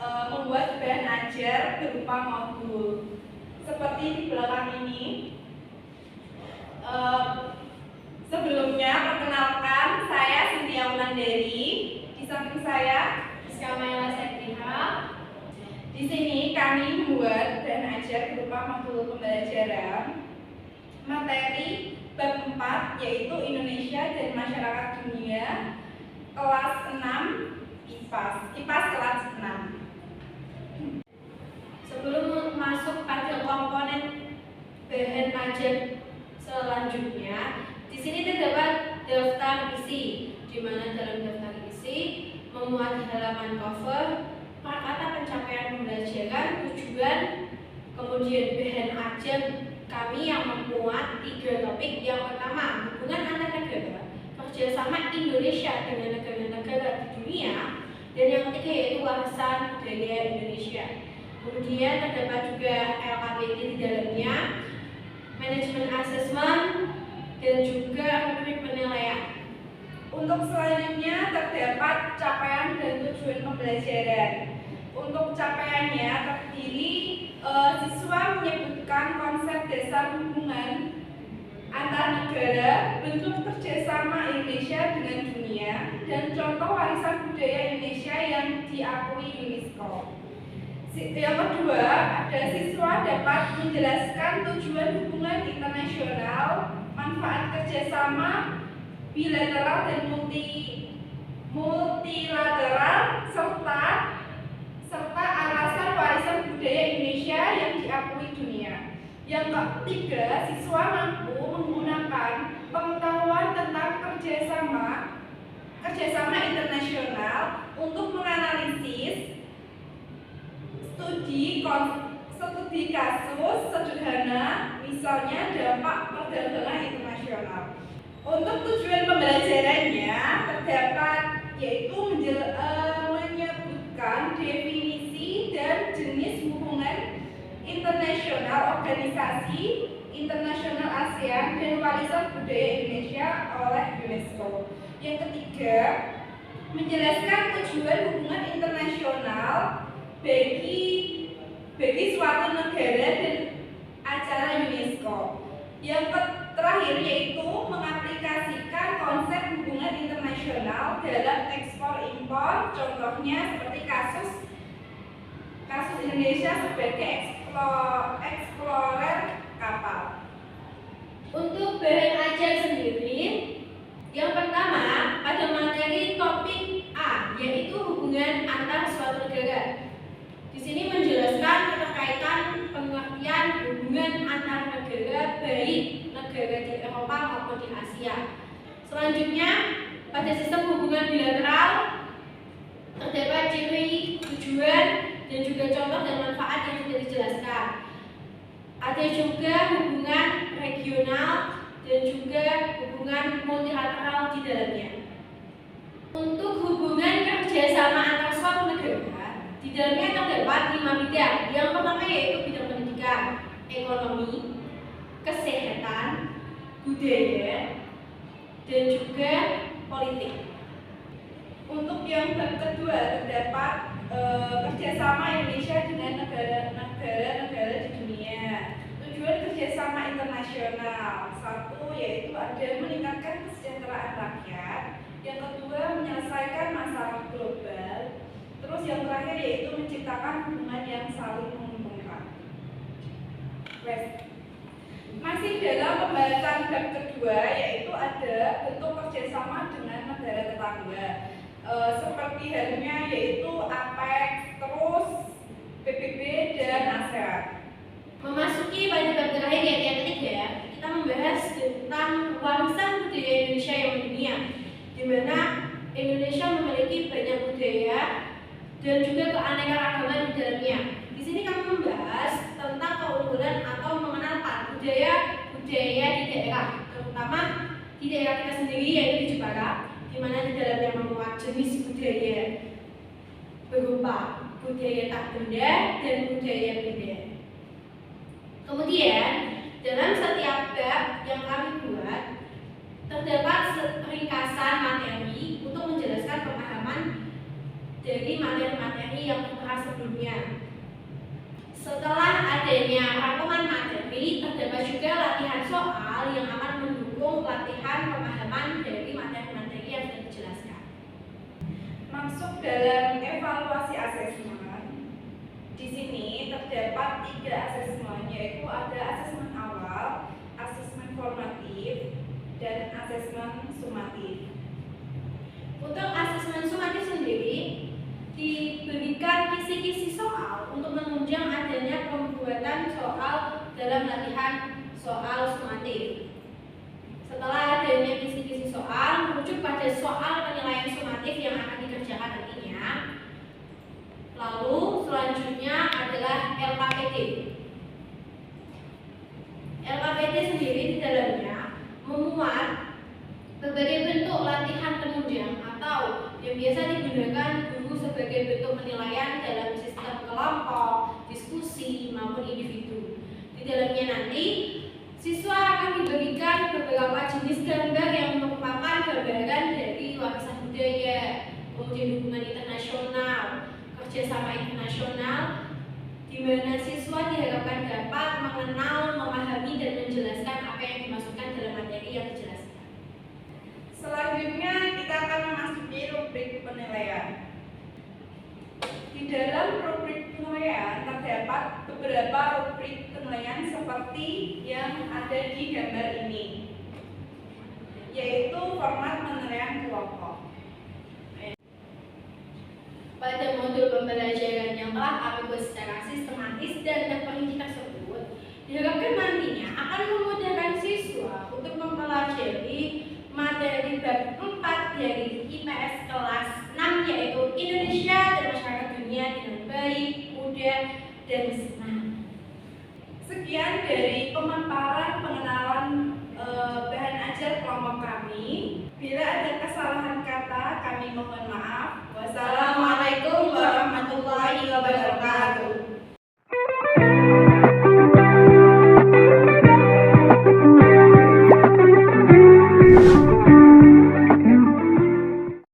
membuat bahan ajar berupa modul. Seperti di belakang ini. Sebelumnya, perkenalkan, saya Cynthia Wulandari. Di samping saya, Rizka Maela Sekriha. Di sini kami membuat bahan ajar berupa modul pembelajaran materi bab 4, yaitu Indonesia dan Masyarakat Dunia, kelas 6 IPAS kelas 6. Sebelum masuk pada komponen bahan ajar selanjutnya, di sini terdapat daftar isi, di mana dalam daftar isi memuat halaman cover, kata pencapaian pembelajaran, tujuan, kemudian bahan ajar kami yang memuat 3 topik. Yang pertama, hubungan antar negara, kerjasama Indonesia dengan negara-negara di dunia, dan yang ketiga yaitu warisan budaya Indonesia. Kemudian terdapat juga LKPD di dalamnya, manajemen asesmen, dan juga rubrik penilaian. Untuk selanjutnya terdapat capaian dan tujuan pembelajaran. Untuk capaiannya terdiri siswa menyebutkan konsep dasar hubungan antar negara, bentuk kerjasama Indonesia dengan dunia, dan contoh warisan budaya Indonesia yang diakui UNESCO. Yang kedua, ada siswa dapat menjelaskan tujuan hubungan internasional, manfaat kerjasama bilateral dan multilateral, serta alasan warisan budaya Indonesia yang diakui dunia. Yang ketiga, siswa mampu menggunakan pengetahuan tentang kerjasama internasional untuk menganalisis studi kasus sederhana, misalnya dampak perdagangan internasional. Untuk tujuan pembelajarannya terdapat yaitu menyebutkan definisi dan jenis hubungan internasional organisasi internasional ASEAN dan warisan budaya Indonesia oleh UNESCO. Yang ketiga, menjelaskan tujuan hubungan internasional bagi suatu negara dan acara UNESCO. Yang terakhir yaitu mengaplikasikan konsep hubungan internasional dalam ekspor impor, contohnya seperti kasus Indonesia sebagai eksplorer kapal. Untuk bahan ajar sendiri, yang pertama pada materi topik A, yaitu hubungan antar suatu negara. Di sini menjelaskan keterkaitan pengertian hubungan antar negara, baik negara di Eropa maupun di Asia. Selanjutnya, pada sistem hubungan bilateral terdapat ciri, tujuan, dan juga contoh dan manfaat yang sudah dijelaskan. Ada juga hubungan regional dan juga hubungan multilateral di dalamnya. Untuk hubungan kerjasama antar suatu negara, di dalamnya terdapat 5 bidang. Yang pertama yaitu bidang pendidikan, ekonomi, kesehatan, budaya, dan juga politik. Untuk yang bab kedua terdapat kerjasama Indonesia dengan negara-negara di dunia. Tujuan kerjasama internasional, satu yaitu ada meningkatkan kesejahteraan rakyat. Yang kedua, menyelesaikan masalah global. Terus yang terakhir yaitu menciptakan hubungan yang saling menguntungkan. Masih dalam pembahasan bab kedua, yaitu ada bentuk kerjasama dengan negara tetangga, seperti halnya yaitu APEC, terus PBB dan ASEAN. Memasuki pada bab terakhir yaitu yang ketiga, kita membahas tentang warisan budaya Indonesia yang mendunia, di mana Indonesia memiliki banyak budaya dan juga keanekaragaman di dalamnya. Di sini kami membahas tentang keunggulan atau mengenalkan budaya di daerah, terutama di daerah kita sendiri yaitu di Jepara, di mana di dalamnya memuat jenis budaya berupa budaya tak benda dan budaya benda. Kemudian dalam setiap bab yang kami buat terdapat ringkasan materi untuk menjelaskan pemahaman dari materi-materi yang terbahas sebelumnya. Setelah adanya rangkuman materi, terdapat juga latihan soal yang akan mendukung latihan pemahaman dari materi-materi yang sudah dijelaskan. Masuk dalam evaluasi asesmen. Di sini terdapat 3 asesmen, yaitu ada asesmen awal, asesmen formatif, dan asesmen sumatif. Untuk asesmen sumatif sendiri, diberikan kisi-kisi soal untuk menunjang adanya pembuatan soal dalam latihan soal sumatif. Setelah adanya kisi-kisi soal, merujuk pada soal penilaian sumatif yang akan dikerjakan nantinya. Lalu selanjutnya adalah LKPD. LKPD sendiri di dalamnya memuat berbagai bentuk latihan penunjang atau yang biasa digunakan guru sebagai bentuk penilaian dalam sistem kelompok, diskusi, maupun individu. Di dalamnya nanti siswa akan diberikan beberapa jenis gambar yang merupakan gambaran dari warisan budaya, kemudian hubungan internasional, kerjasama internasional, di mana siswa diharapkan dapat mengenal, memahami, dan menjelaskan apa yang dimasukkan dalam materi yang dijelaskan. Selanjutnya kita akan memasuki rubrik penilaian. Di dalam rubrik penilaian terdapat beberapa rubrik penilaian seperti yang ada di gambar ini, yaitu format penilaian kelompok. Pada modul pembelajaran yang telah kami buat secara sistematis dan terperinci tersebut, diharapkan nantinya akan memudahkan siswa untuk mempelajari materi bab 4 dari IPS kelas 6, yaitu Indonesia dan Masyarakat Dunia dengan Baik, Mudah, dan Senang. Sekian dari pemaparan pengenalan bahan ajar kelompok kami. Bila ada kesalahan kata, kami mohon maaf. Wassalamualaikum